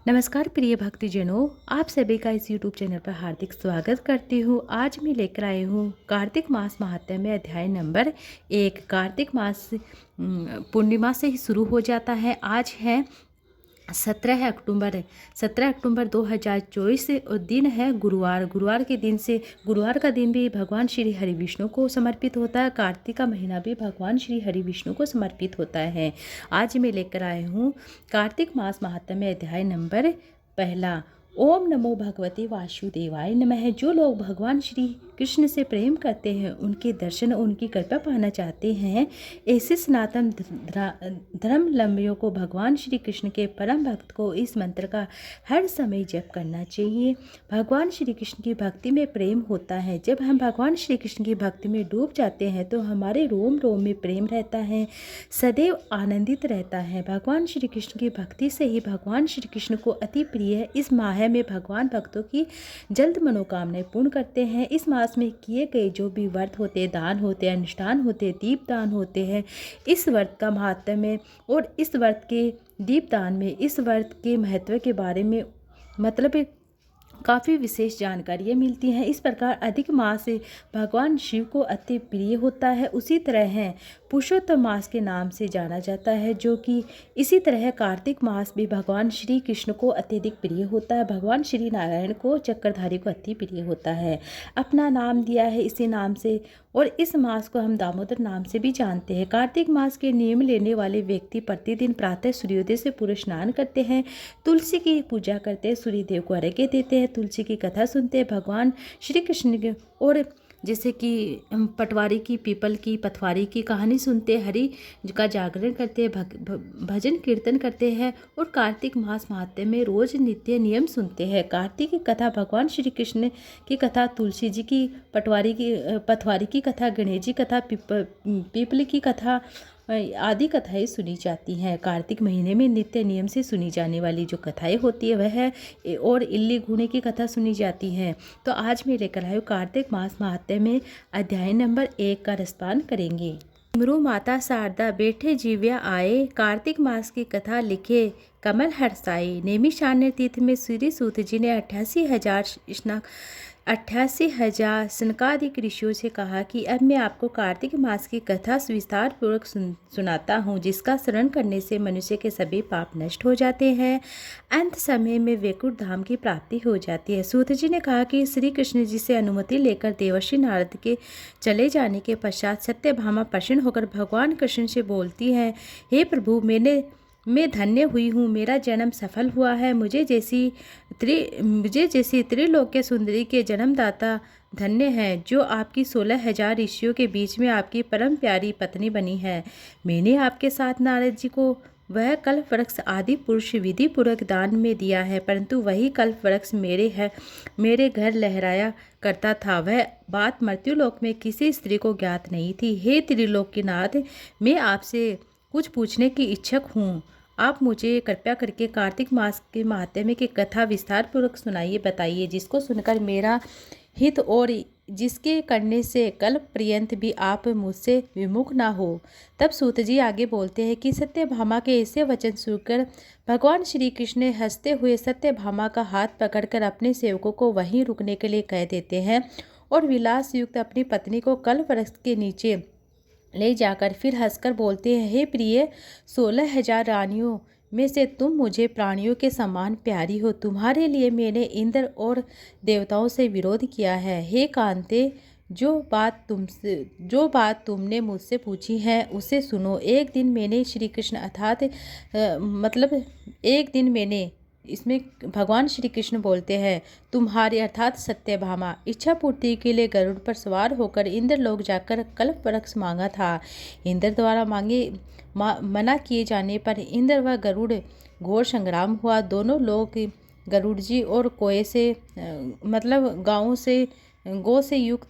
नमस्कार प्रिय भक्तजनों, आप सभी का इस YouTube चैनल पर हार्दिक स्वागत करती हूँ। आज मैं लेकर आई हूँ कार्तिक मास महात्म्य में अध्याय नंबर 1। कार्तिक मास पूर्णिमा से ही शुरू हो जाता है। आज है 17 अक्टूबर 2024 और दिन है गुरुवार। गुरुवार का दिन भी भगवान श्री हरि विष्णु को समर्पित होता है। कार्तिक का महीना भी भगवान श्री हरि विष्णु को समर्पित होता है। आज मैं लेकर आई हूँ कार्तिक मास महात्म्य में अध्याय नंबर 1। ओम नमो भगवते वासुदेवाय नमः। जो लोग भगवान श्री कृष्ण से प्रेम करते हैं, उनके दर्शन, उनकी कृपा पाना चाहते हैं, ऐसे सनातन धर्मावलंबियों को भगवान श्री कृष्ण के परम भक्त को इस मंत्र का हर समय जप करना चाहिए। भगवान श्री कृष्ण की भक्ति में प्रेम होता है। जब हम भगवान श्री कृष्ण की भक्ति में डूब जाते हैं तो हमारे रोम रोम में प्रेम रहता है, सदैव आनंदित रहता है। भगवान श्री कृष्ण की भक्ति से ही भगवान श्री कृष्ण को अति प्रिय है। इस माह में भगवान भक्तों की जल्द मनोकामनाएं पूर्ण करते हैं। इस मास में किए गए जो भी व्रत होते, दान होते, अनुष्ठान होते, दीपदान होते हैं, इस व्रत का महात्म्य और इस व्रत के दीपदान में, इस व्रत के महत्व के बारे में मतलब काफ़ी विशेष जानकारियाँ मिलती हैं। इस प्रकार अधिक मास से भगवान शिव को अति प्रिय होता है। उसी तरह है पुरुषोत्तम मास के नाम से जाना जाता है, जो कि इसी तरह कार्तिक मास भी भगवान श्री कृष्ण को अत्यधिक प्रिय होता है। भगवान श्री नारायण को चक्रधारी को अति प्रिय होता है। अपना नाम दिया है इसी नाम से, और इस मास को हम दामोदर नाम से भी जानते हैं। कार्तिक मास के नियम लेने वाले व्यक्ति प्रतिदिन प्रातः सूर्योदय से पूर्व स्नान करते हैं, तुलसी की पूजा करते हैं, सूर्यदेव को अर्घ्य देते हैं, तुलसी की कथा सुनते हैं, भगवान श्री कृष्ण के और जैसे कि पटवारी की, पीपल की, पथवारी की कहानी सुनते हैं, हरि का जागरण करते हैं, भजन कीर्तन करते हैं और कार्तिक मास महात्म्य में रोज नित्य नियम सुनते हैं। कार्तिक की कथा, भगवान श्री कृष्ण की कथा, तुलसी जी की, पथवारी की कथा, गणेश जी कथा, पीपल की कथा आदि कथाएं सुनी जाती हैं। कार्तिक महीने में नित्य नियम से सुनी जाने वाली जो कथाएं होती है वह है और इल्ली घूने की कथा सुनी जाती हैं। तो आज मैं लेकर आई हूँ कार्तिक मास महात्म्य में अध्याय नंबर 1 का रसपान करेंगे। मरु माता शारदा बैठे जीव्या आए, कार्तिक मास की कथा लिखे कमल हर्षाए। नैमिषारण्य तीर्थ में श्री सूत जी ने 88,000 सनकादिक ऋषियों से कहा कि अब मैं आपको कार्तिक मास की कथा विस्तार पूर्वक सुनाता हूँ, जिसका श्रवण करने से मनुष्य के सभी पाप नष्ट हो जाते हैं, अंत समय में वैकुंठ धाम की प्राप्ति हो जाती है। सूत जी ने कहा कि श्री कृष्ण जी से अनुमति लेकर देवर्षि नारद के चले जाने के पश्चात सत्यभामा प्रसन्न होकर भगवान कृष्ण से बोलती है, हे प्रभु, मैं धन्य हुई हूँ, मेरा जन्म सफल हुआ है। मुझे जैसी त्रिलोक्य सुंदरी के जन्मदाता धन्य है, जो आपकी 16,000 ऋषियों के बीच में आपकी परम प्यारी पत्नी बनी है। मैंने आपके साथ नारद जी को वह कल्प वृक्ष आदि पुरुष विधि पूर्वक दान में दिया है, परंतु वही कल्प वृक्ष मेरे घर लहराया करता था। वह बात मृत्युलोक में किसी स्त्री को ज्ञात नहीं थी। हे त्रिलोकीनाथ, मैं आपसे कुछ पूछने की इच्छुक हूँ। आप मुझे कृपया करके कार्तिक मास के महात्म्य की कथा विस्तार पूर्वक सुनाइए, बताइए, जिसको सुनकर मेरा हित और जिसके करने से कल्प पर्यंत भी आप मुझसे विमुख ना हो। तब सूत जी आगे बोलते हैं कि सत्यभामा के ऐसे वचन सुनकर भगवान श्री कृष्ण ने हंसते हुए सत्यभामा का हाथ पकड़कर अपने सेवकों को वहीं रुकने के लिए कह देते हैं और विलास युक्त अपनी पत्नी को कल्प वृक्ष के नीचे ले जाकर फिर हंसकर बोलते हैं, हे प्रिय, 16,000 रानियों में से तुम मुझे प्राणियों के समान प्यारी हो। तुम्हारे लिए मैंने इंद्र और देवताओं से विरोध किया है। हे कांते, जो बात तुमने मुझसे पूछी है उसे सुनो। एक दिन मैंने इसमें भगवान श्री कृष्ण बोलते हैं, तुम्हारे अर्थात सत्यभामा इच्छा पूर्ति के लिए गरुड़ पर सवार होकर इंद्रलोक जाकर कल्प वृक्ष मांगा था। इंद्र द्वारा मना किए जाने पर इंद्र व गरुड़ घोर संग्राम हुआ। दोनों लोग गरुड़ जी और गौ से युक्त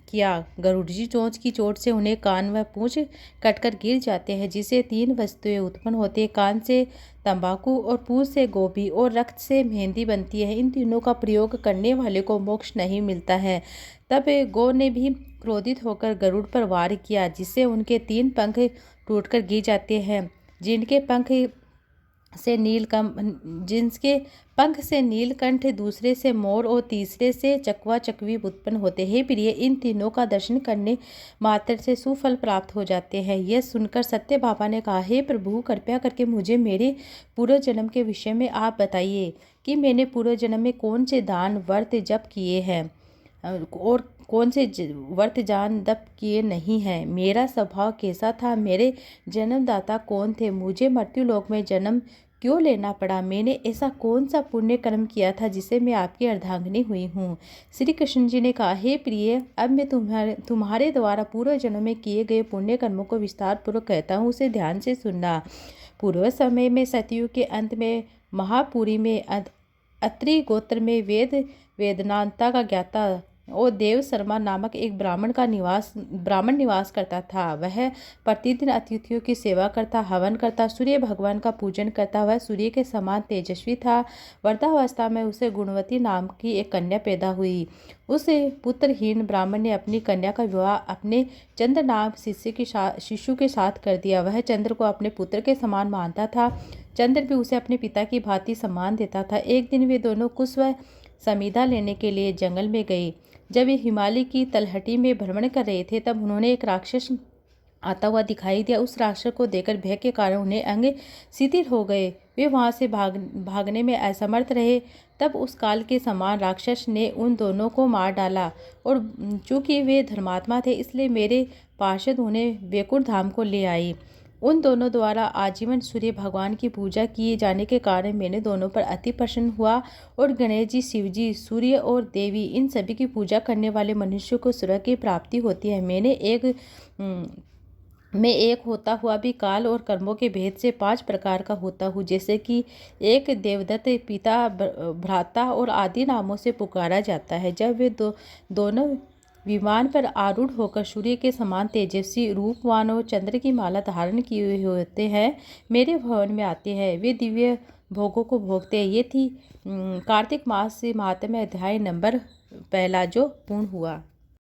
किया। गरुड़ जी चोंच की चोट से उन्हें कान व पूंछ कटकर गिर जाते हैं, जिससे 3 वस्तुएं उत्पन्न होती है। कान से तंबाकू और पूंछ से गोभी और रक्त से मेहंदी बनती है। इन तीनों का प्रयोग करने वाले को मोक्ष नहीं मिलता है। तब गौ ने भी क्रोधित होकर गरुड़ पर वार किया, जिससे उनके 3 पंख टूटकर गिर जाते हैं। जिनके पंख से नीलकम जिनके पंख से नीलकंठ, दूसरे से मोर और तीसरे से चकवा चकवी उत्पन्न होते हैं। प्रिय, इन तीनों का दर्शन करने मात्र से सुफल प्राप्त हो जाते हैं। यह सुनकर सत्य बाबा ने कहा, हे प्रभु, कृपया करके मुझे मेरे पूर्व जन्म के विषय में आप बताइए कि मैंने पूर्व जन्म में कौन से दान व्रत जप किए हैं और कौन से व्रत जान दप किए नहीं हैं। मेरा स्वभाव कैसा था, मेरे जन्मदाता कौन थे, मुझे मृत्यु लोक में जन्म क्यों लेना पड़ा, मैंने ऐसा कौन सा पुण्य कर्म किया था जिसे मैं आपकी अर्धांगिनी हुई हूँ। श्री कृष्ण जी ने कहा, हे प्रिय, अब मैं तुम्हारे द्वारा पूर्व जन्म में किए गए पुण्य कर्मों को विस्तार पूर्वक कहता हूँ, उसे ध्यान से सुनना। पूर्व समय में सतयुग के अंत में महापुरी में अत्रि गोत्र में वेदनांता का ज्ञाता और देव शर्मा नामक एक ब्राह्मण निवास करता था। वह प्रतिदिन अतिथियों की सेवा करता, हवन करता, सूर्य भगवान का पूजन करता। वह सूर्य के समान तेजस्वी था। वृद्धावस्था में उसे गुणवती नाम की एक कन्या पैदा हुई। उस पुत्रहीन ब्राह्मण ने अपनी कन्या का विवाह अपने चंद्र नाम शिशु के साथ कर दिया। वह चंद्र को अपने पुत्र के समान मानता था। चंद्र भी उसे अपने पिता की भांति सम्मान देता था। एक दिन वे दोनों कुश व समीधा लेने के लिए जंगल में गए। जब वे हिमालय की तलहटी में भ्रमण कर रहे थे, तब उन्होंने एक राक्षस आता हुआ दिखाई दिया। उस राक्षस को देखकर भय के कारण उन्हें अंग शिथिल हो गए। वे वहां से भागने में असमर्थ रहे। तब उस काल के समान राक्षस ने उन दोनों को मार डाला और चूंकि वे धर्मात्मा थे, इसलिए मेरे पार्षद उन्हें वैकुंठ धाम को ले आई। उन दोनों द्वारा आजीवन सूर्य भगवान की पूजा किए जाने के कारण मैंने दोनों पर अति प्रसन्न हुआ और गणेश जी, शिव जी, सूर्य और देवी, इन सभी की पूजा करने वाले मनुष्य को स्वर्ग की प्राप्ति होती है। मैं एक होता हुआ भी काल और कर्मों के भेद से 5 प्रकार का होता हूँ, जैसे कि एक देवदत्त, पिता, भ्राता और आदि नामों से पुकारा जाता है। जब वे दोनों विमान पर आरूढ़ होकर सूर्य के समान तेजस्वी, रूपवान और चंद्र की माला धारण किए हुए होते हैं, मेरे भवन में आते हैं। वे दिव्य भोगों को भोगते हैं। ये थी कार्तिक मास से महात्म्य अध्याय नंबर 1 जो पूर्ण हुआ।